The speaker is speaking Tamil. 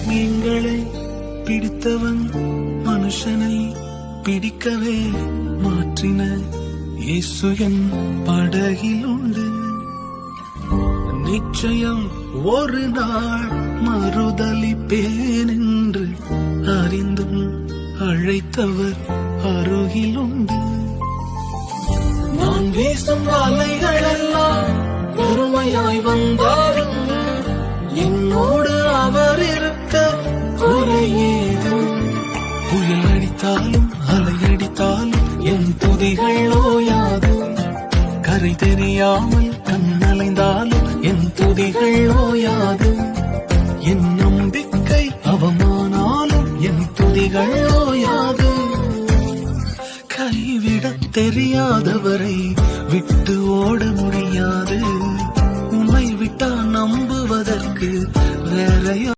மீன்களை பிடித்தவன் மனுஷனை பிடிக்கவே மாற்றின இயேசு என் படகில் உண்டு. நிச்சயம் ஒரு நாள் மறுதலிப்பேன் என்று அறிந்தும் அழைத்தவர் அருகில் உண்டு. நான் வீசும் அலைகளெல்லாம் பொறுமையாய் வந்தாலும் என்னோடு அவர் இருக்க குறையேதும். புயல் அடித்தாலும் அலை அடித்தாலும் என் துதிகள் ஓயாது. கரை தெரியாமல் கண்ணலைந்தாலும் என் துதிகள் ஓயாது. என் நம்பிக்கை அவமானாலும் என் துதிகள் ஓயாது. கைவிடத் தெரியாதவரை விட்டு ஓட முடியாது. உம்மை விட்டா நம்புவதற்கு வேற